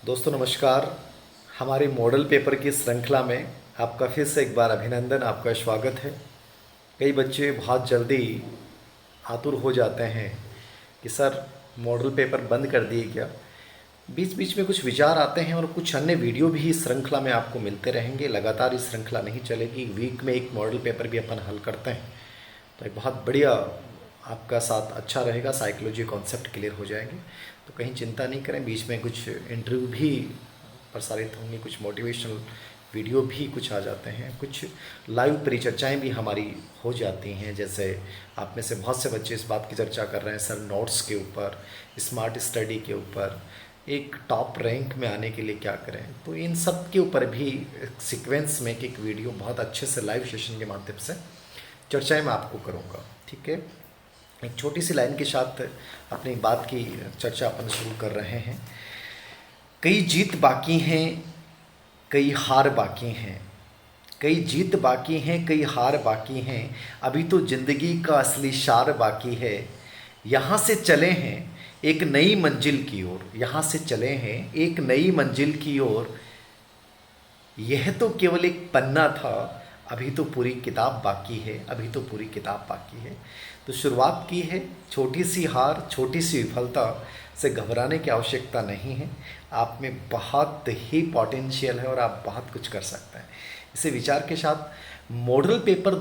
दोस्तों नमस्कार। हमारी मॉडल पेपर की श्रृंखला में आपका फिर से एक बार अभिनंदन, आपका स्वागत है। कई बच्चे बहुत जल्दी आतुर हो जाते हैं कि सर मॉडल पेपर बंद कर दिए क्या। बीच बीच में कुछ विचार आते हैं और कुछ अन्य वीडियो भी इस श्रृंखला में आपको मिलते रहेंगे। लगातार इस श्रृंखला नहीं चलेगी, वीक में एक मॉडल पेपर भी अपन हल करते हैं, तो एक बहुत बढ़िया आपका साथ अच्छा रहेगा, साइकोलॉजी कॉन्सेप्ट क्लियर हो जाएंगे। तो कहीं चिंता नहीं करें, बीच में कुछ इंटरव्यू भी प्रसारित होंगे, कुछ मोटिवेशनल वीडियो भी कुछ आ जाते हैं, कुछ लाइव परिचर्चाएं भी हमारी हो जाती हैं। जैसे आप में से बहुत से बच्चे इस बात की चर्चा कर रहे हैं सर नोट्स के ऊपर, स्मार्ट स्टडी के ऊपर, एक टॉप रैंक में आने के लिए क्या करें। तो इन सब के ऊपर भी सीक्वेंस में एक वीडियो बहुत अच्छे से लाइव सेशन के माध्यम से चर्चाएं मैं आपको करूंगा। ठीक है, एक छोटी सी लाइन के साथ अपनी बात की चर्चा अपन शुरू कर रहे हैं। कई जीत बाकी हैं, कई हार बाकी हैं, कई जीत बाकी हैं, कई हार बाकी हैं, अभी तो ज़िंदगी का असली शार बाकी है। यहाँ से चले हैं एक नई मंजिल की ओर, यहाँ से चले हैं एक नई मंजिल की ओर, यह तो केवल एक पन्ना था, अभी तो पूरी किताब बाकी है, अभी तो पूरी किताब बाकी है। तो शुरुआत की है, छोटी सी हार, छोटी सी विफलता से घबराने की आवश्यकता नहीं है। आप में बहुत ही पोटेंशियल है और आप बहुत कुछ कर सकते हैं। इसे विचार के साथ मॉडल पेपर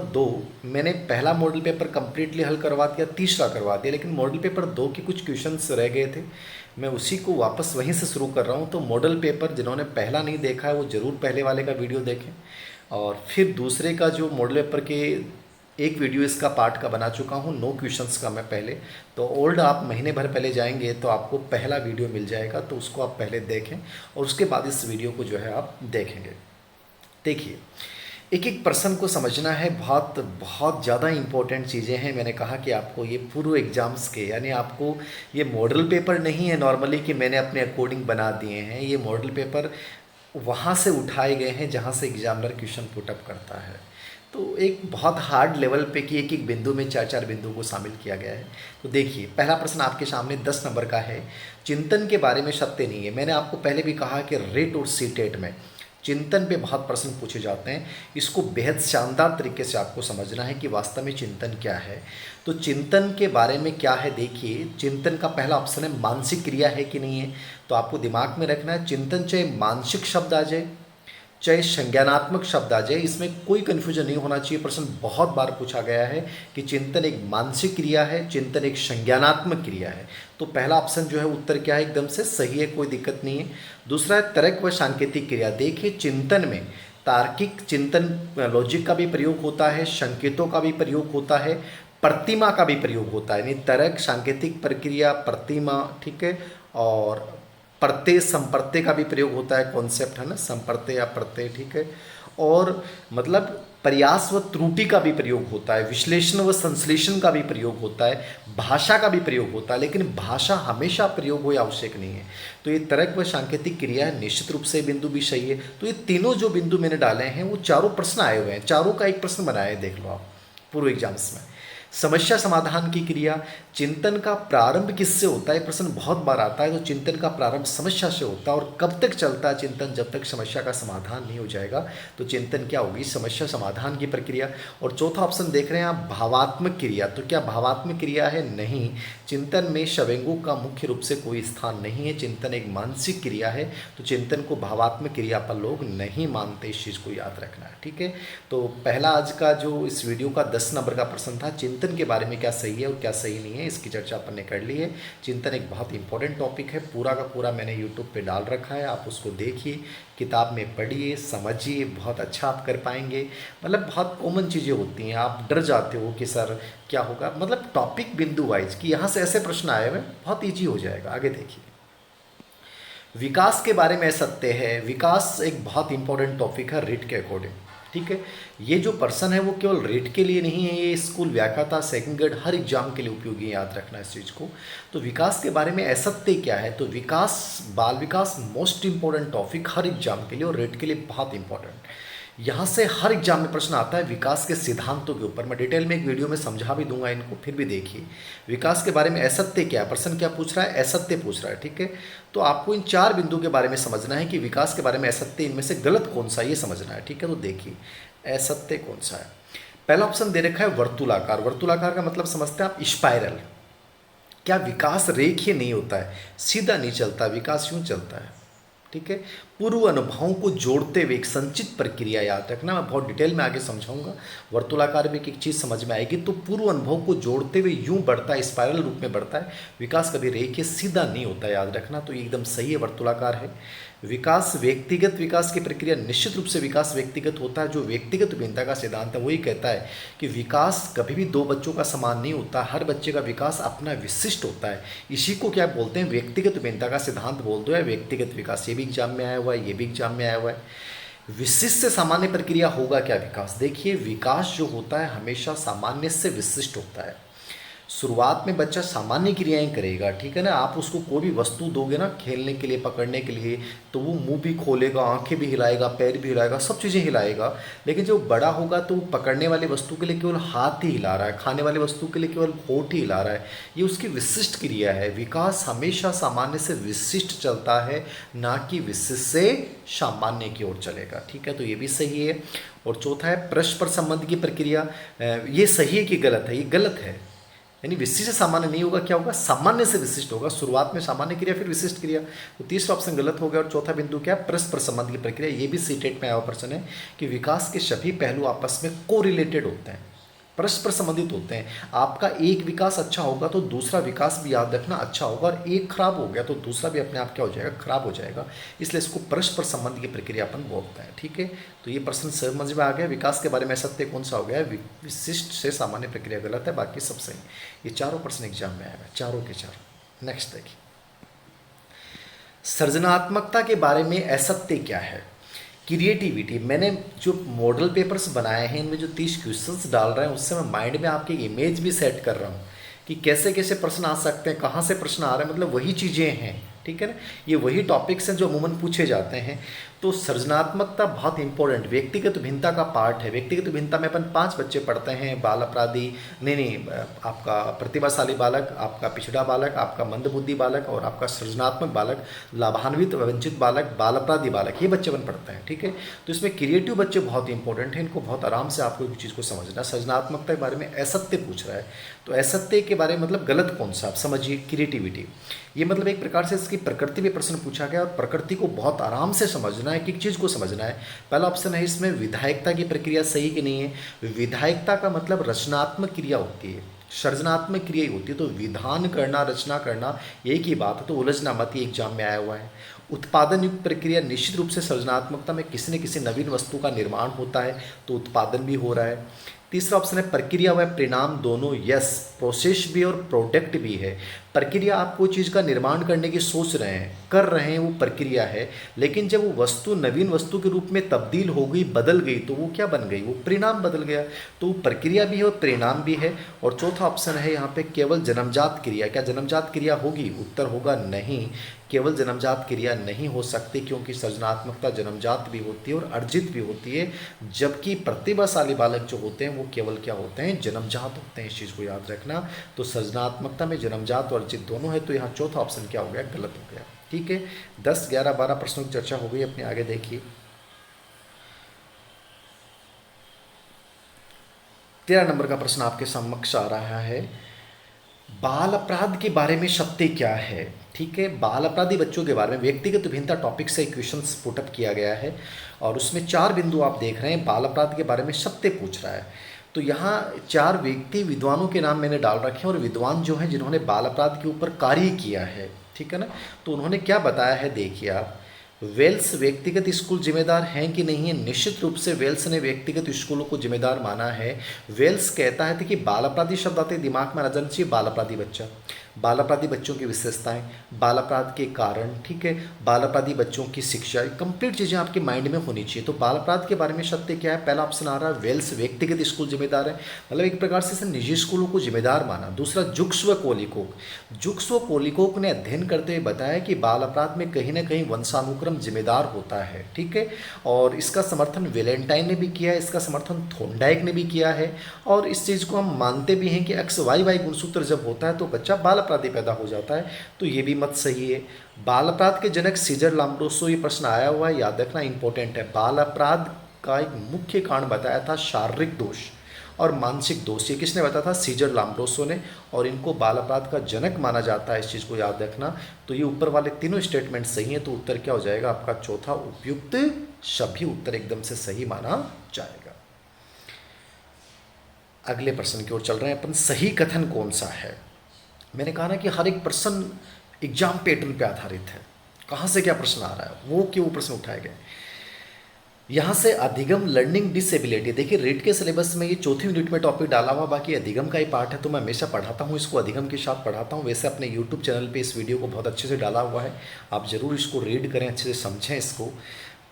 2 मैंने पहला मॉडल पेपर कम्प्लीटली हल करवा दिया, तीसरा करवा दिया, लेकिन मॉडल पेपर 2 के कुछ क्वेश्चंस रह गए थे। मैं उसी को वापस वहीं से शुरू कर रहा हूँ। तो मॉडल पेपर जिन्होंने पहला नहीं देखा है वो ज़रूर पहले वाले का वीडियो देखें, और फिर दूसरे का जो मॉडल पेपर के एक वीडियो इसका पार्ट का बना चुका हूँ 9 क्वेश्चंस का मैं पहले। तो ओल्ड आप महीने भर पहले जाएंगे तो आपको पहला वीडियो मिल जाएगा, तो उसको आप पहले देखें और उसके बाद इस वीडियो को जो है आप देखेंगे। देखिए, एक एक पर्सन को समझना है, बहुत बहुत ज़्यादा इम्पोर्टेंट चीज़ें हैं। मैंने कहा कि आपको ये पूर्व एग्ज़ाम्स के, यानी आपको ये मॉडल पेपर नहीं है नॉर्मली कि मैंने अपने अकॉर्डिंग बना दिए हैं। ये मॉडल पेपर वहाँ से उठाए गए हैं जहाँ से एग्जामिनर क्वेश्चन पुटअप करता है। तो एक बहुत हार्ड लेवल पे कि एक एक बिंदु में 4-4 बिंदु को शामिल किया गया है। तो देखिए, पहला प्रश्न आपके सामने 10 नंबर का है। चिंतन के बारे में सत्य नहीं है। मैंने आपको पहले भी कहा कि रेट और सीटेट में चिंतन पे बहुत प्रश्न पूछे जाते हैं। इसको बेहद शानदार तरीके से आपको समझना है कि वास्तव में चिंतन क्या है। तो चिंतन के बारे में क्या है, देखिए, चिंतन का पहला ऑप्शन है मानसिक क्रिया है कि नहीं है। तो आपको दिमाग में रखना है, चिंतन चाहे मानसिक शब्द आ जाए चाहे संज्ञानात्मक शब्द आ जाए, इसमें कोई कन्फ्यूजन नहीं होना चाहिए। प्रश्न बहुत बार पूछा गया है कि चिंतन एक मानसिक क्रिया है, चिंतन एक संज्ञानात्मक क्रिया है। तो पहला ऑप्शन जो है उत्तर क्या है, एकदम से सही है, कोई दिक्कत नहीं है। दूसरा है तर्क व सांकेतिक क्रिया। देखिए, चिंतन में तार्किक चिंतन, लॉजिक का भी प्रयोग होता है, संकेतों का भी प्रयोग होता है, प्रतिमा का भी प्रयोग होता है, यानी तर्क, सांकेतिक प्रक्रिया, प्रतिमा, ठीक है, और प्रत्यय संप्रत्यय का भी प्रयोग होता है। कॉन्सेप्ट है ना, संप्रत्यय या प्रत्यय, ठीक है। और मतलब प्रयास व त्रुटि का भी प्रयोग होता है, विश्लेषण व संश्लेषण का भी प्रयोग होता है, भाषा का भी प्रयोग होता है, लेकिन भाषा हमेशा प्रयोग हो आवश्यक नहीं है। तो ये तर्क व सांकेतिक क्रिया है, निश्चित रूप से बिंदु भी सही है। तो ये तीनों जो बिंदु मैंने डाले हैं वो चारों प्रश्न आए हुए हैं, चारों का एक प्रश्न बनाया है, देख लो आप पूर्व एग्जाम्स में। समस्या समाधान की क्रिया, चिंतन का प्रारंभ किससे होता है, प्रश्न बहुत बार आता है। तो चिंतन का प्रारंभ समस्या से होता है, और कब तक चलता है चिंतन, जब तक समस्या का समाधान नहीं हो जाएगा। तो चिंतन क्या होगी, समस्या समाधान की प्रक्रिया। और चौथा ऑप्शन देख रहे हैं आप, भावात्मक क्रिया। तो क्या भावात्मक क्रिया है, नहीं, चिंतन में शवेंगों का मुख्य रूप से कोई स्थान नहीं है। चिंतन एक मानसिक क्रिया है, तो चिंतन को भावात्मक क्रिया पर लोग नहीं मानते, इस चीज़ को याद रखना है, ठीक है। तो पहला आज का जो इस वीडियो का 10 नंबर का प्रश्न था, चिंतन के बारे में क्या सही है और क्या सही नहीं है, इसकी चर्चा अपन ने कर ली है। चिंतन एक बहुत इंपॉर्टेंट टॉपिक है, पूरा का पूरा मैंने यूट्यूब पे डाल रखा है, आप उसको देखिए, किताब में पढ़िए, समझिए, बहुत अच्छा आप कर पाएंगे। मतलब बहुत कॉमन चीज़ें होती हैं, आप डर जाते हो कि सर क्या होगा, मतलब टॉपिक बिंदु वाइज कि यहाँ से ऐसे प्रश्न आए हुए, बहुत ईजी हो जाएगा। आगे देखिए, विकास के बारे में सत्य है। विकास एक बहुत इंपॉर्टेंट टॉपिक है रीट के अकॉर्डिंग, ठीक है। ये जो पर्सन है वो केवल रीट के लिए नहीं है, ये स्कूल व्याख्याता सेकंड ग्रेड हर एग्जाम के लिए उपयोगी है, याद रखना इस चीज़ को। तो विकास के बारे में असत्य क्या है, तो विकास, बाल विकास मोस्ट इंपॉर्टेंट टॉपिक हर एग्जाम के लिए और रीट के लिए बहुत इंपॉर्टेंट। यहाँ से हर एग्जाम में प्रश्न आता है विकास के सिद्धांतों के ऊपर। मैं डिटेल में एक वीडियो में समझा भी दूंगा इनको, फिर भी देखिए विकास के बारे में असत्य क्या है। प्रश्न क्या पूछ रहा है? असत्य पूछ रहा है, ठीक है। तो आपको इन 4 बिंदु के बारे में समझना है कि विकास के बारे में असत्य इनमें से गलत कौन सा है, ये समझना है, ठीक है। तो देखिए असत्य कौन सा है। पहला ऑप्शन दे रखा है वर्तुलाकार। वर्तुलाकार का मतलब समझते हैं आप, स्पाइरल। क्या विकास रेखीय नहीं होता है, सीधा नहीं चलता, विकास यूं चलता है, ठीक है। पूर्व अनुभवों को जोड़ते हुए एक संचित प्रक्रिया, याद रखना, मैं बहुत डिटेल में आगे समझाऊंगा। वर्तुलाकार में एक चीज़ समझ में आएगी। तो पूर्व अनुभव को जोड़ते हुए यूं बढ़ता है, स्पाइरल रूप में बढ़ता है। विकास कभी रेखीय सीधा नहीं होता, याद रखना। तो ये एकदम सही है, वर्तुलाकार है। विकास व्यक्तिगत विकास की प्रक्रिया, निश्चित रूप से विकास व्यक्तिगत होता है। जो व्यक्तिगत भिन्नता का सिद्धांत है वही कहता है कि विकास कभी भी 2 बच्चों का समान नहीं होता, हर बच्चे का विकास अपना विशिष्ट होता है। इसी को क्या बोलते हैं? व्यक्तिगत भिन्नता का सिद्धांत बोल दो या व्यक्तिगत विकास। ये भी एग्जाम में आया हुआ है, ये भी एग्जाम में आया हुआ है। विशिष्ट से सामान्य प्रक्रिया होगा क्या विकास? देखिए विकास जो होता है हमेशा सामान्य से विशिष्ट होता है। शुरुआत में बच्चा सामान्य क्रियाएं करेगा, ठीक है ना। आप उसको कोई भी वस्तु दोगे ना खेलने के लिए, पकड़ने के लिए, तो वो मुंह भी खोलेगा, आंखें भी हिलाएगा, पैर भी हिलाएगा, सब चीज़ें हिलाएगा। लेकिन जब बड़ा होगा तो वो पकड़ने वाली वस्तु के लिए केवल हाथ ही हिला रहा है, खाने वाली वस्तु के लिए केवल होठ ही हिला रहा है। ये उसकी विशिष्ट क्रिया है। विकास हमेशा सामान्य से विशिष्ट चलता है, ना कि विशिष्ट से सामान्य की ओर चलेगा, ठीक है। तो ये भी सही है। और चौथा है परस्पर संबंध की प्रक्रिया। ये सही है कि गलत है? ये गलत है। यानी विशिष्ट से सामान्य नहीं होगा, क्या होगा? सामान्य से विशिष्ट होगा। शुरुआत में सामान्य क्रिया, फिर विशिष्ट क्रिया। तो तीसरा ऑप्शन गलत हो गया। और चौथा बिंदु क्या है? परस्पर संबंध की प्रक्रिया। ये भी सीटेट में आया हुआ प्रश्न है कि विकास के सभी पहलू आपस में कोरिलेटेड होते हैं, परस्पर संबंधित होते हैं। आपका एक विकास अच्छा होगा तो दूसरा विकास भी, याद रखना, अच्छा होगा। और एक खराब हो गया तो दूसरा भी अपने आप क्या हो जाएगा? खराब हो जाएगा। इसलिए इसको परस्पर संबंध की प्रक्रिया अपन बोलते हैं, ठीक है। तो ये प्रश्न समझ में आ गया। विकास के बारे में सत्य कौन सा हो गया है? विशिष्ट से सामान्य प्रक्रिया गलत है, बाकी सब सही। ये चारों प्रश्न एग्जाम में आएगा, चारों के चारों। नेक्स्ट देखिए, सृजनात्मकता के बारे में असत्य क्या है? क्रिएटिविटी। मैंने जो मॉडल पेपर्स बनाए हैं इनमें जो 30 क्वेश्चंस डाल रहे हैं उससे मैं माइंड में आपकी इमेज भी सेट कर रहा हूँ कि कैसे कैसे प्रश्न आ सकते हैं, कहाँ से प्रश्न आ रहे हैं। मतलब वही चीज़ें हैं, ठीक है ना। ये वही टॉपिक्स हैं जो अमूमन पूछे जाते हैं। तो सृजनात्मकता बहुत इंपॉर्टेंट व्यक्तिगत भिन्नता का पार्ट है। व्यक्तिगत भिन्नता में अपन 5 बच्चे पढ़ते हैं, बाल अपराधी, नहीं, आपका प्रतिभाशाली बालक, आपका पिछड़ा बालक, आपका मंदबुद्धि बालक और आपका सृजनात्मक बालक, लाभान्वित वंचित बालक, बाल अपराधी बालक, ये बच्चे अपन पढ़ते हैं, ठीक है। तो इसमें क्रिएटिव बच्चे बहुत इंपॉर्टेंट हैं, इनको बहुत आराम से आपको एक चीज़ को समझना। सृजनात्मकता के बारे में असत्य पूछ रहा है, तो असत्य के बारे में मतलब गलत कौन सा, आप समझिए। क्रिएटिविटी, ये मतलब एक प्रकार से इसकी प्रकृति में प्रश्न पूछा गया और प्रकृति को बहुत आराम से समझना है, एक चीज़ को समझना है। पहला ऑप्शन है इसमें विधायकता की प्रक्रिया सही कि नहीं है। विधायकता का मतलब रचनात्मक क्रिया होती है, सृजनात्मक क्रिया होती है। तो विधान करना, रचना करना एक ही बात है, तो उलझना मत, ये एग्जाम में आया हुआ है। उत्पादन युक्त प्रक्रिया, निश्चित रूप से सृजनात्मकता में किसी न किसी नवीन वस्तु का निर्माण होता है, तो उत्पादन भी हो रहा है। तीसरा ऑप्शन है प्रक्रिया व परिणाम दोनों, यस, प्रोसेस भी और प्रोडक्ट भी है। प्रक्रिया, आप कोई चीज़ का निर्माण करने की सोच रहे हैं, कर रहे हैं, वो प्रक्रिया है। लेकिन जब वो वस्तु नवीन वस्तु के रूप में तब्दील हो गई, बदल गई, तो वो क्या बन गई? वो परिणाम बदल गया। तो प्रक्रिया भी है और परिणाम भी है। और चौथा ऑप्शन है यहाँ पे केवल जन्मजात क्रिया। क्या जन्मजात क्रिया होगी? उत्तर होगा नहीं, केवल जन्मजात क्रिया नहीं हो सकती, क्योंकि सृजनात्मकता जन्मजात भी होती है और अर्जित भी होती है। जबकि प्रतिभाशाली बालक जो होते हैं वो केवल क्या होते हैं? जन्मजात होते हैं। इस चीज़ को याद रखना। तो सृजनात्मकता में जन्मजात और अर्जित दोनों है। तो यहाँ चौथा ऑप्शन क्या हो गया? गलत हो गया, ठीक है। 10, 11, 12 प्रश्नों की चर्चा हो गई अपने। आगे देखिए 13 नंबर का प्रश्न आपके समक्ष आ रहा है, बाल अपराध के बारे में सत्य क्या है? ठीक है, बाल अपराधी बच्चों के बारे में व्यक्तिगत भिन्नता टॉपिक से क्वेश्चन पुटअप किया गया है और उसमें 4 बिंदु आप देख रहे हैं। बाल अपराध के बारे में सत्य पूछ रहा है। तो यहाँ 4 व्यक्ति विद्वानों के नाम मैंने डाल रखे हैं और विद्वान जो हैं जिन्होंने बाल अपराध के ऊपर कार्य किया है, ठीक है ना। तो उन्होंने क्या बताया है, देखिए आप। वेल्स व्यक्तिगत स्कूल जिम्मेदार हैं कि नहीं है? निश्चित रूप से वेल्स ने व्यक्तिगत स्कूलों को जिम्मेदार माना है। वेल्स कहता है कि बाल अपराधी शब्द आते दिमाग में आ जाना चाहिए, बाल अपराधी बच्चा। बाल अपराधी बच्चों की विशेषताएं, बाल अपराध के कारण, ठीक है, बाल अपराधी बच्चों की शिक्षा, कंप्लीट चीज़ें आपके माइंड में होनी चाहिए। तो बाल अपराध के बारे में सत्य क्या है? पहला ऑप्शन आ रहा है वेल्स, व्यक्तिगत स्कूल जिम्मेदार है, मतलब एक प्रकार से इसे निजी स्कूलों को जिम्मेदार माना। दूसरा जुक्स्व कोलिकोक, जुक्स्व कोलिकोक ने अध्ययन करते हुए बताया कि बाल अपराध में कहीं ना कहीं वंशानुक्रम जिम्मेदार होता है, ठीक है, और इसका समर्थन वेलेंटाइन ने भी किया है, इसका समर्थन थोंडाइक ने भी किया है, और इस चीज़ को हम मानते भी हैं कि एक्स वाई वाई गुणसूत्र जब होता है तो बच्चा बाल अपराधी पैदा हो जाता है, तो ये भी मत सही है। बाल अपराध के जनक सीजर लाम्ब्रोसो, ये प्रश्न आया हुआ है, याद रखना इंपॉर्टेंट है। बाल अपराध का एक मुख्य कारण बताया था शारीरिक दोष और मानसिक दोष, ये किसने बताया था? सीजर लाम्ब्रोसो ने, और इनको बाल अपराध का जनक माना जाता है, इस चीज़ को याद रखना। तो ये ऊपर वाले तीनों स्टेटमेंट सही हैं, तो उत्तर क्या हो जाएगा आपका? चौथा उपयुक्त सभी उत्तर एकदम से सही माना जाएगा। अगले प्रश्न की ओर चल रहे हैं अपन। सही कथन कौन सा है? मैंने कहा ना कि हर एक प्रश्न एग्जाम पैटर्न पे आधारित है, कहाँ से क्या प्रश्न आ रहा है, वो क्यों प्रश्न उठाए गए। यहाँ से अधिगम लर्निंग डिसेबिलिटी, देखिए रेट के सिलेबस में ये चौथी यूनिट में टॉपिक डाला हुआ, बाकी अधिगम का ही पार्ट है, तो मैं हमेशा पढ़ाता हूँ इसको, अधिगम के साथ पढ़ाता हूँ। वैसे अपने यूट्यूब चैनल पे इस वीडियो को बहुत अच्छे से डाला हुआ है, आप ज़रूर इसको रीड करें, अच्छे से समझें इसको।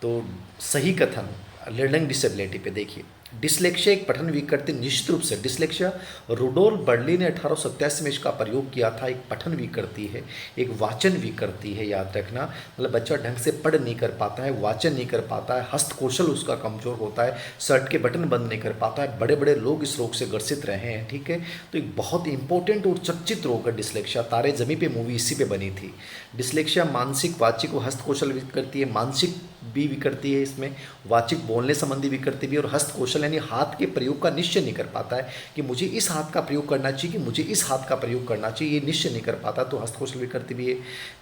तो सही कथन लर्निंग डिसेबिलिटी पे देखिए, डिसलेक्सिया एक पठन विकृति, निश्चित रूप से डिसलेक्सिया रुडोल्फ बर्ली ने 1887 में इसका प्रयोग किया था। एक पठन विकृति है, एक वाचन विकृति है, याद रखना, मतलब बच्चा ढंग से पढ़ नहीं कर पाता है, वाचन नहीं कर पाता है, हस्त कौशल उसका कमजोर होता है, शर्ट के बटन बंद नहीं कर पाता है, बड़े बड़े लोग इस रोग से ग्रसित रहे हैं, ठीक है। तो एक बहुत इंपॉर्टेंट और चर्चित रोग है डिसलेक्सिया, तारे जमी पे मूवी इसी पे बनी थी। डिसलेक्सिया मानसिक, वाचिक और हस्त कौशल विकृति है, मानसिक भी विकृति है इसमें, वाचिक बोलने संबंधी विकृति भी, और हस्त कौशल यानी हाथ के प्रयोग का निश्चय नहीं कर पाता है कि मुझे इस हाथ का प्रयोग करना चाहिए कि मुझे इस हाथ का प्रयोग करना चाहिए, ये निश्चय नहीं कर पाता, तो हस्त कौशल विकृति भी है।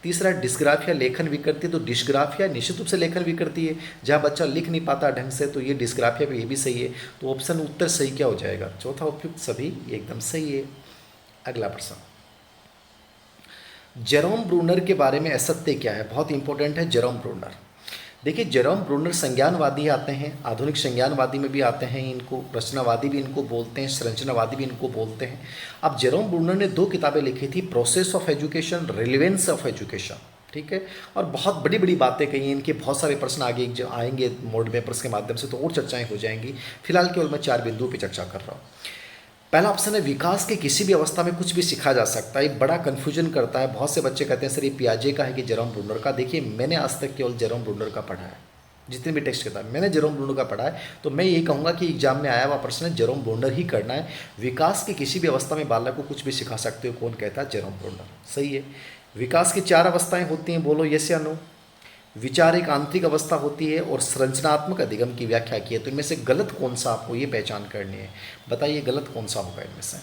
तीसरा डिस्ग्राफिया लेखन विकृति, तो डिस्ग्राफिया निश्चित रूप से लेखन विकृति है, जहाँ बच्चा लिख नहीं पाता ढंग से, तो ये डिस्ग्राफिया भी, ये भी सही है। तो ऑप्शन उत्तर सही क्या हो जाएगा? चौथा उपयुक्त सभी एकदम सही है। अगला प्रश्न, जेरोम ब्रूनर के बारे में असत्य क्या है? बहुत इंपॉर्टेंट है जेरोम ब्रूनर। देखिए जेरोम ब्रूनर संज्ञानवादी आते हैं, आधुनिक संज्ञानवादी में भी आते हैं इनको, रचनावादी भी इनको बोलते हैं, संरचनावादी भी इनको बोलते हैं। अब जेरोम ब्रूनर ने 2 किताबें लिखी थी, process of education, relevance of education, ठीक है, और बहुत बड़ी बड़ी बातें कही हैं, इनके बहुत सारे प्रश्न आगे जो आएंगे मोड पेपर्स के माध्यम से, तो और चर्चाएँ हो जाएंगी। फिलहाल केवल मैं 4 बिंदुओं पर चर्चा कर रहा हूँ। पहला ऑप्शन है विकास के किसी भी अवस्था में कुछ भी सीखा जा सकता है। बड़ा कन्फ्यूजन करता है, बहुत से बच्चे कहते हैं सर ये पियाजे का है कि जेरोम ब्रूनर का। देखिए मैंने आज तक केवल जेरोम ब्रूनर का पढ़ा है, जितने भी टेक्स्ट किताब मैंने जेरोम ब्रूनर का पढ़ा है, तो मैं यही कहूँगा कि एग्जाम में आया हुआ प्रश्न है जेरोम ब्रूनर ही करना है। विकास की किसी भी अवस्था में बालक को कुछ भी सिखा सकते हो, कौन कहता है? जेरोम ब्रूनर, सही है। विकास की 4 अवस्थाएं होती हैं, बोलो यस या नो। विचार एक आंतरिक अवस्था होती है और संरचनात्मक अधिगम की व्याख्या की है, तो इनमें से गलत कौन सा आपको ये पहचान करनी है, बताइए गलत कौन सा होगा इनमें से।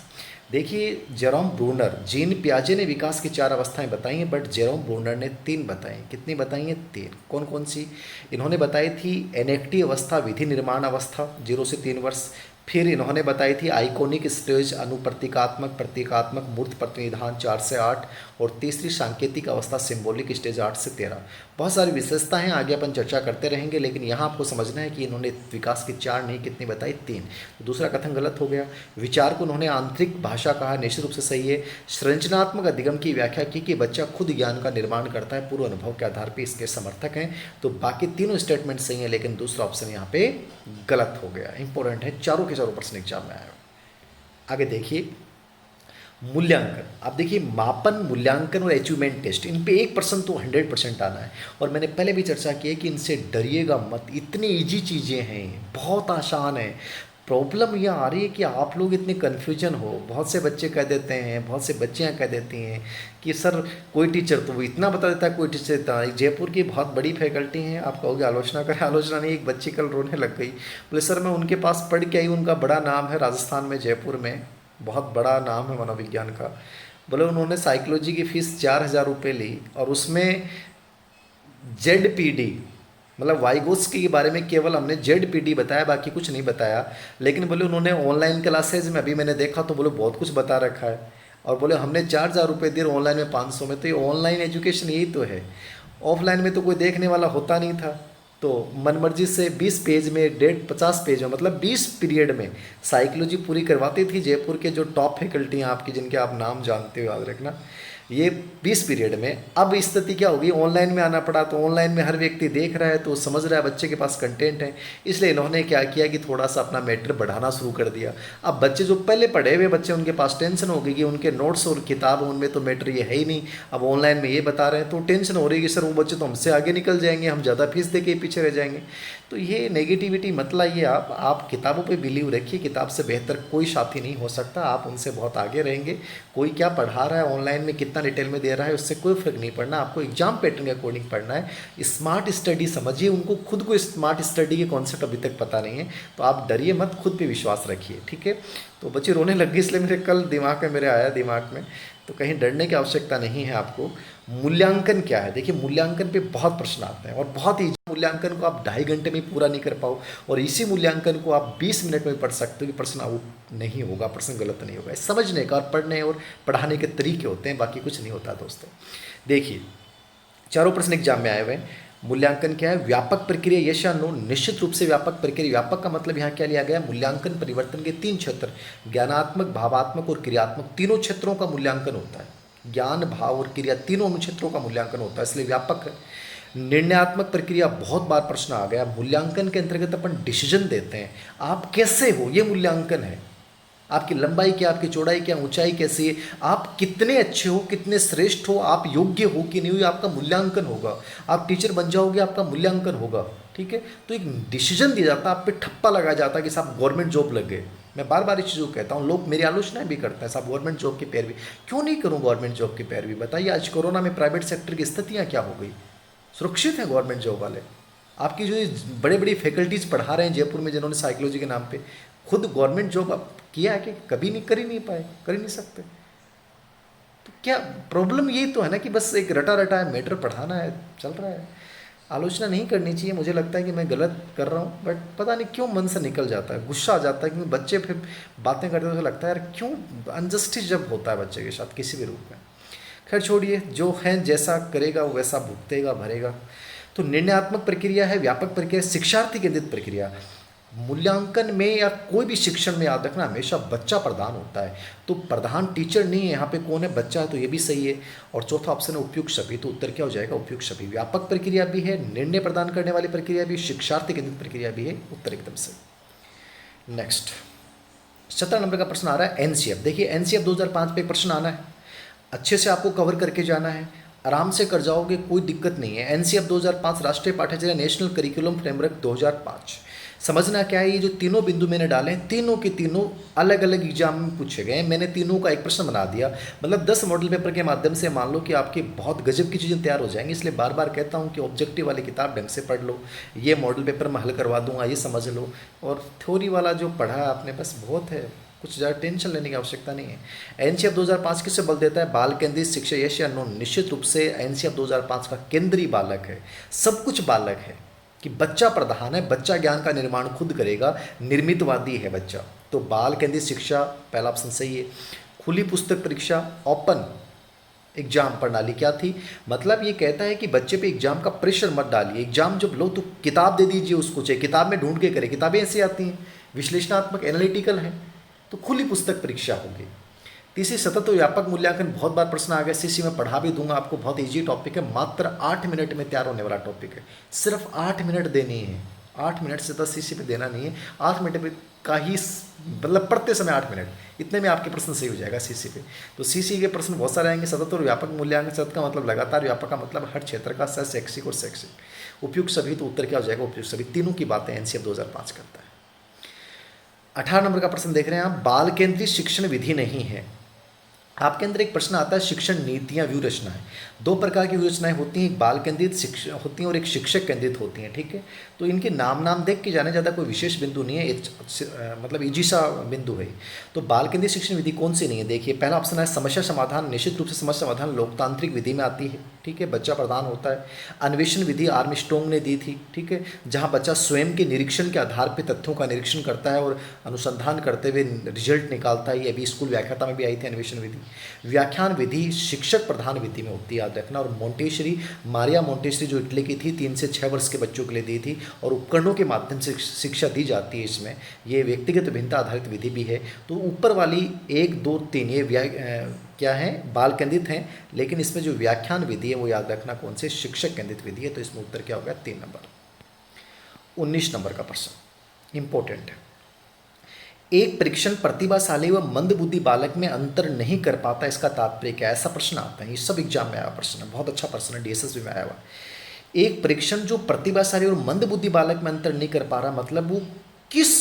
देखिए जेरोम ब्रूनर, जीन पियाजे ने विकास की 4 अवस्थाएं बताई हैं, बट जेरोम ब्रूनर ने 3 बताई। कितनी बताई हैं? 3। कौन कौन सी? इन्होंने बताई थी एनेक्टी अवस्था, विधि निर्माण अवस्था 0 से 3 वर्ष, फिर इन्होंने बताई थी आइकोनिक स्टेज, अनुप्रतीकात्मक, प्रतीकात्मक, मूर्त प्रतिनिधान 4 से 8, और तीसरी सांकेतिक अवस्था सिंबॉलिक स्टेज 8 से 13। बहुत सारी विशेषता हैं, आगे अपन चर्चा करते रहेंगे, लेकिन यहाँ आपको समझना है कि इन्होंने विकास की 4 नहीं, कितनी बताई? 3। तो दूसरा कथन गलत हो गया। विचार को उन्होंने आंतरिक भाषा कहा, निश्चित रूप से सही है। संरचनात्मक अधिगम की व्याख्या की कि बच्चा खुद ज्ञान का निर्माण करता है पूर्व अनुभव के आधार पर, इसके समर्थक हैं। तो बाकी तीनों स्टेटमेंट सही हैं, लेकिन दूसरा ऑप्शन यहाँ पे गलत हो गया। इंपॉर्टेंट है, चारों के चारों प्रश्न एग्जाम में आया। आगे देखिए मूल्यांकन। अब देखिए मापन, मूल्यांकन और अचीवमेंट टेस्ट, इन पे 1% तो 100% आना है, और मैंने पहले भी चर्चा की है कि इनसे डरिएगा मत, इतनी इजी चीज़ें हैं, बहुत आसान है। प्रॉब्लम यह आ रही है कि आप लोग इतने कन्फ्यूजन हो। बहुत से बच्चे कह देते हैं, बहुत से बच्चियाँ कह देती हैं कि सर कोई टीचर तो वो इतना बता देता है, कोई टीचर इतना। जयपुर की बहुत बड़ी फैकल्टी हैं, आप कहोगे आलोचना करें, आलोचना नहीं। एक बच्ची कल रोने लग गई, बोले सर मैं उनके पास पढ़ के आई, उनका बड़ा नाम है राजस्थान में, जयपुर में बहुत बड़ा नाम है मनोविज्ञान का। बोले उन्होंने साइकोलॉजी की फ़ीस 4,000 रुपये ली, और उसमें ZPD मतलब वाइगोत्स्की के बारे में केवल हमने ZPD बताया, बाकी कुछ नहीं बताया। लेकिन बोले उन्होंने ऑनलाइन क्लासेज में, अभी मैंने देखा तो बोले बहुत कुछ बता रखा है, और बोले हमने 4,000 रुपये दिए, ऑनलाइन में 500 में। तो ये ऑनलाइन एजुकेशन यही तो है, ऑफलाइन में तो कोई देखने वाला होता नहीं था। तो मनमर्जी से 20 पेज में 150 पेज में मतलब 20 पीरियड में साइकोलॉजी पूरी करवाती थी। जयपुर के जो टॉप फैकल्टी हैं आपकी, जिनके आप नाम जानते हो, याद रखना, ये 20 पीरियड में। अब स्थिति क्या होगी, ऑनलाइन में आना पड़ा, तो ऑनलाइन में हर व्यक्ति देख रहा है तो समझ रहा है बच्चे के पास कंटेंट है, इसलिए इन्होंने क्या किया कि थोड़ा सा अपना मैटर बढ़ाना शुरू कर दिया। अब बच्चे जो पहले पढ़े हुए बच्चे, उनके पास टेंशन हो गई कि उनके नोट्स और किताब, उनमें तो मैटर ये है ही नहीं, अब ऑनलाइन में ये बता रहे हैं, तो टेंशन हो रही है कि सर वो बच्चे तो हमसे आगे निकल जाएंगे, हम ज़्यादा फीस दे के पीछे रह जाएंगे। तो ये नेगेटिविटी मत लाइए, आप किताबों पे बिलीव रखिए, किताब से बेहतर कोई साथी नहीं हो सकता, आप उनसे बहुत आगे रहेंगे। कोई क्या पढ़ा रहा है ऑनलाइन में, कितना डिटेल में दे रहा है, उससे कोई फर्क नहीं पड़ना, आपको एग्जाम पैटर्न के अकॉर्डिंग पढ़ना है। स्मार्ट स्टडी समझिए, उनको खुद को स्मार्ट स्टडी के कॉन्सेप्ट अभी तक पता नहीं है, तो आप डरिए मत, खुद पे विश्वास रखिए, ठीक है। तो बच्चे रोने लग गए, इसलिए मेरे कल मेरे आया दिमाग में, तो कहीं डरने की आवश्यकता नहीं है आपको। मूल्यांकन क्या है, देखिए मूल्यांकन पे बहुत प्रश्न आते हैं और बहुत ही मूल्यांकन को आप 2.5 घंटे में पूरा नहीं कर पाओ, और इसी मूल्यांकन को आप 20 मिनट में पढ़ सकते हो कि प्रश्न आउट नहीं होगा, प्रश्न गलत नहीं होगा। समझने का और पढ़ने और पढ़ाने के तरीके होते हैं, बाकी कुछ नहीं होता दोस्तों। देखिए चारों प्रश्न एग्जाम में आए हुए हैं। मूल्यांकन क्या है, व्यापक प्रक्रिया, यस या नो। निश्चित रूप से व्यापक प्रक्रिया। व्यापक का मतलब यहाँ क्या लिया गया, मूल्यांकन परिवर्तन के 3 क्षेत्र, ज्ञानात्मक, भावात्मक और क्रियात्मक, तीनों क्षेत्रों का मूल्यांकन होता है। ज्ञान, भाव और क्रिया, तीनों क्षेत्रों का मूल्यांकन होता है, इसलिए व्यापक है। निर्णयात्मक प्रक्रिया, बहुत बार प्रश्न आ गया। मूल्यांकन के अंतर्गत अपन डिसीजन देते हैं, आप कैसे हो, ये मूल्यांकन है। आपकी लंबाई क्या, आपकी चौड़ाई क्या, ऊंचाई कैसी है, आप कितने अच्छे हो, कितने श्रेष्ठ हो, आप योग्य हो कि नहीं हो, आपका मूल्यांकन होगा। आप टीचर बन जाओगे, आपका मूल्यांकन होगा, ठीक है। तो एक डिसीजन दिया जाता है, आप पे ठप्पा लगाया जाता है कि साहब गवर्नमेंट जॉब लग गए। मैं बार बार इस चीज़ को कहता हूँ, लोग मेरी आलोचनाएं भी करते हैं, साहब गवर्नमेंट जॉब की पैरवी क्यों नहीं करूँ, गवर्नमेंट जॉब की पैरवी। बताइए आज कोरोना में प्राइवेट सेक्टर की स्थितियाँ क्या हो गई, सुरक्षित हैं गवर्नमेंट जॉब वाले। आपकी जो बड़े बड़ी फैकल्टीज़ पढ़ा रहे हैं जयपुर में, जिन्होंने साइकोलॉजी के नाम पे खुद गवर्नमेंट जॉब किया है कि कभी नहीं, कर ही नहीं पाए, कर ही नहीं सकते। तो क्या प्रॉब्लम यही तो है ना कि बस एक रटा रटा है मैटर पढ़ाना है, चल रहा है। आलोचना नहीं करनी चाहिए, मुझे लगता है कि मैं गलत कर रहा हूँ, बट पता नहीं क्यों मन से निकल जाता है, गुस्सा आ जाता है, क्योंकि बच्चे फिर बातें करते तो लगता है यार क्यों अनजस्टिस जब होता है बच्चे के साथ किसी भी रूप में। खैर छोड़िए, जो है जैसा करेगा वो वैसा भुगतेगा, भरेगा। तो निर्णयात्मक प्रक्रिया है, व्यापक प्रक्रिया, शिक्षार्थी केंद्रित प्रक्रिया। मूल्यांकन में या कोई भी शिक्षण में याद रखना हमेशा बच्चा प्रधान होता है, तो प्रधान टीचर नहीं है, यहाँ पे कौन है, बच्चा है, तो ये भी सही है। और चौथा ऑप्शन है उपयुक्त सभी, तो उत्तर क्या हो जाएगा, उपयुक्त सभी। व्यापक प्रक्रिया भी है, निर्णय प्रदान करने वाली प्रक्रिया भी, शिक्षार्थी केंद्रित प्रक्रिया भी है, उत्तर एकदम सही। नेक्स्ट 17 नंबर का प्रश्न आ रहा है एनसीएफ। देखिए एनसीएफ 2005 पे प्रश्न आना है, अच्छे से आपको कवर करके जाना है, आराम से कर जाओगे, कोई दिक्कत नहीं है। एनसीएफ 2005 राष्ट्रीय पाठ्यचर्या नेशनल करिकुलम फ्रेमवर्क 2005। समझना क्या है, ये जो तीनों बिंदु मैंने डाले हैं, तीनों के तीनों अलग अलग एग्जाम में पूछे गए हैं। मैंने तीनों का एक प्रश्न बना दिया, मतलब 10 मॉडल पेपर के माध्यम से मान लो कि आपकी बहुत गजब की चीज़ें तैयार हो जाएंगी। इसलिए बार बार कहता हूँ कि ऑब्जेक्टिव वाली किताब ढंग से पढ़ लो, ये मॉडल पेपर मैं हल करवा दूंगा, ये समझ लो। और थ्योरी वाला जो पढ़ा है आपने बस बहुत है, कुछ ज़्यादा टेंशन लेने की आवश्यकता नहीं है। एनसीएफ 2005 किससे बल देता है, बाल केंद्रित शिक्षा, यस या नो। निश्चित रूप से एनसीएफ 2005 का केंद्रीय बालक है, सब कुछ बालक है कि बच्चा प्रधान है, बच्चा ज्ञान का निर्माण खुद करेगा, निर्मितवादी है बच्चा। तो बाल केंद्रित शिक्षा पहला ऑप्शन सही है। खुली पुस्तक परीक्षा, ओपन एग्जाम प्रणाली क्या थी, मतलब ये कहता है कि बच्चे पे एग्जाम का प्रेशर मत डालिए। एग्जाम जब लो तो किताब दे दीजिए उसको, चाहे किताब में ढूंढ के करे, किताबें ऐसी आती हैं विश्लेषणात्मक एनालिटिकल है, तो खुली पुस्तक परीक्षा होगी। तीसरी सतत व्यापक मूल्यांकन, बहुत बार प्रश्न आ गया, सीसी में पढ़ा भी दूंगा आपको, बहुत इजी टॉपिक है, मात्र 8 मिनट में तैयार होने वाला टॉपिक है, सिर्फ 8 मिनट देनी है, 8 मिनट से 10 सीसी पे देना नहीं है, 8 मिनट में का ही, मतलब पढ़ते समय 8 मिनट, इतने में आपके प्रश्न सही हो जाएगा सीसी पे। तो सीसी के प्रश्न बहुत सारे आएंगे। सतत और व्यापक मूल्यांकन, सतत का मतलब लगातार, व्यापक का मतलब हर क्षेत्र का, शैक्षिक और शैक्षिक। उपयुक्त सभी, तो उत्तर क्या हो जाएगा, उपयुक्त सभी। तीनों की बातें एनसीएफ 2005 करता है। 18 नंबर का प्रश्न देख रहे हैं आप, बाल केंद्रित शिक्षण विधि नहीं है। आपके अंदर एक प्रश्न आता है, शिक्षण नीतियाँ, व्यू रचनाएं। 2 प्रकार की व्यू रचनाएं होती हैं, एक बाल केंद्रित शिक्षा होती हैं और एक शिक्षक केंद्रित होती हैं, ठीक है। तो इनके नाम देख के जाने, ज़्यादा कोई विशेष बिंदु नहीं है, मतलब इजी सा बिंदु है। तो बाल केंद्रित शिक्षण विधि कौन सी नहीं है, देखिए पहला ऑप्शन है समस्या समाधान। निश्चित रूप से समस्या समाधान लोकतांत्रिक विधि में आती है, ठीक। ठीक है, बच्चा प्रधान होता है। अन्वेषण विधि आर्मस्ट्रॉन्ग ने दी थी, ठीक है, जहाँ बच्चा स्वयं के निरीक्षण के आधार पर तथ्यों का निरीक्षण करता है और अनुसंधान करते हुए रिजल्ट निकालता है। ये अभी स्कूल व्याख्याता में भी आई थी अन्वेषण विधि। व्याख्यान विधि शिक्षक प्रधान विधि में होती है, याद रखना। और मोंटेसरी, मारिया मोंटेसरी जो इटली की थी, 3 से 6 वर्ष के बच्चों के लिए दी थी और उपकरणों के माध्यम से शिक्षा दी जाती है इसमें। ये व्यक्तिगत भिन्नता आधारित विधि भी है। तो ऊपर वाली 1, 2, 3 ये क्या है, बाल केंद्रित हैं, लेकिन इसमें जो व्याख्यान विधि है वो याद रखना कौन से, शिक्षक केंद्रित विधि है। तो इसमें उत्तर क्या होगा, 3 नंबर। 19 नंबर का प्रश्न इंपॉर्टेंट है। एक परीक्षण प्रतिभाशाली व मंदबुद्धि बालक में अंतर नहीं कर पाता, इसका तात्पर्य क्या है? ऐसा प्रश्न आता है, ये सब एग्जाम में आया प्रश्न है, बहुत अच्छा प्रश्न है, डीएसएसबी में आया हुआ। एक परीक्षण जो प्रतिभाशाली और मंदबुद्धि बालक में अंतर नहीं कर पा रहा, मतलब वो किस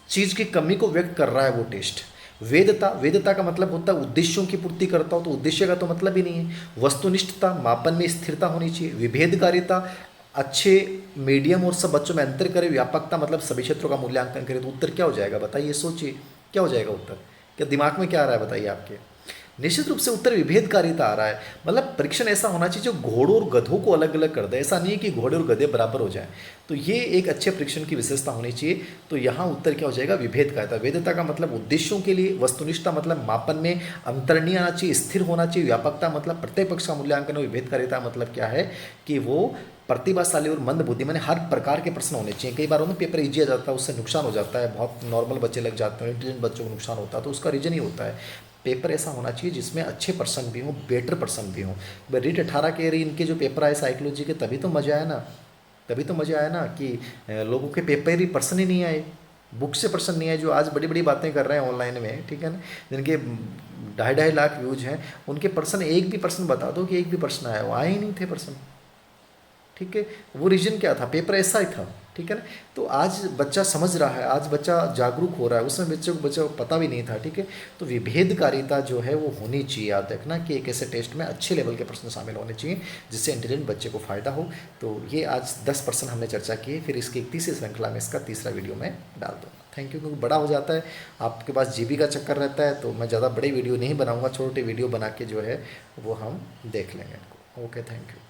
चीज़ की कमी को व्यक्त कर रहा है वो टेस्ट। वेदता का मतलब होता है उद्देश्यों की पूर्ति करता हो, तो उद्देश्य का तो मतलब ही नहीं है। वस्तुनिष्ठता, मापन में स्थिरता होनी चाहिए। विभेदकारिता, अच्छे मीडियम और सब बच्चों में अंतर करे। व्यापकता मतलब सभी क्षेत्रों का मूल्यांकन करे। तो उत्तर क्या हो जाएगा बताइए, सोचिए क्या हो जाएगा उत्तर, क्या दिमाग में क्या आ रहा है बताइए आपके? निश्चित रूप से उत्तर विभेदकारिता आ रहा है। मतलब परीक्षण ऐसा होना चाहिए जो घोड़ों और गधों को अलग अलग कर दे, ऐसा नहीं है कि घोड़े और गधे बराबर हो जाएं। तो ये एक अच्छे परीक्षण की विशेषता होनी चाहिए। तो यहाँ उत्तर क्या हो जाएगा, विभेदकारिता। वेदता का मतलब उद्देश्यों के लिए, वस्तुनिष्ठता मतलब मापन में अंतर नहीं आना चाहिए, स्थिर होना चाहिए। व्यापकता मतलब प्रत्येक पक्ष का मूल्यांकन। विभेदकारिता मतलब क्या है कि वो प्रतिभाशाली और मंद बुद्धि माने हर प्रकार के प्रश्न होने चाहिए। कई बार होना पेपर इजी आ जाता है, उससे नुकसान हो जाता है, बहुत नॉर्मल बच्चे लग जाते हैं, इंटेलिजेंट बच्चों को नुकसान होता है, तो उसका रीजन ही होता है पेपर ऐसा होना चाहिए जिसमें अच्छे पर्सन भी हों, बेटर पर्सन भी हों। रीट 18 के इनके जो पेपर आए साइकोलॉजी के, तभी तो मज़ा आया ना, तभी तो मज़ा आया ना कि लोगों के पेपर ही पर्सन ही नहीं आए, बुक से पर्सन नहीं आए, जो आज बड़ी बड़ी बातें कर रहे हैं ऑनलाइन में, ठीक है ना, जिनके 2.5 लाख व्यूज हैं, उनके पर्सन एक भी पर्सन बता दो कि एक भी पर्सन आया, वो आए ही नहीं थे पर्सन, ठीक है। वो रीजन क्या था, पेपर ऐसा ही था, ठीक है ना। तो आज बच्चा समझ रहा है, आज बच्चा जागरूक हो रहा है, उसमें बच्चे को पता भी नहीं था, ठीक है। तो विभेदकारिता जो है वो होनी चाहिए, याद रखना कि एक ऐसे टेस्ट में अच्छे लेवल के प्रश्न शामिल होने चाहिए जिससे इंटेलिजेंट बच्चे को फ़ायदा हो। तो ये आज 10% हमने चर्चा की, फिर इसकी 31वीं श्रृंखला में इसका तीसरा वीडियो में डाल दूँगा। Thank you. क्योंकि बड़ा हो जाता है, आपके पास जीबी का चक्कर रहता है, तो मैं ज़्यादा बड़े वीडियो नहीं बनाऊँगा, छोटे वीडियो बना के जो है वो हम देख लेंगे इनको। Okay, thank you.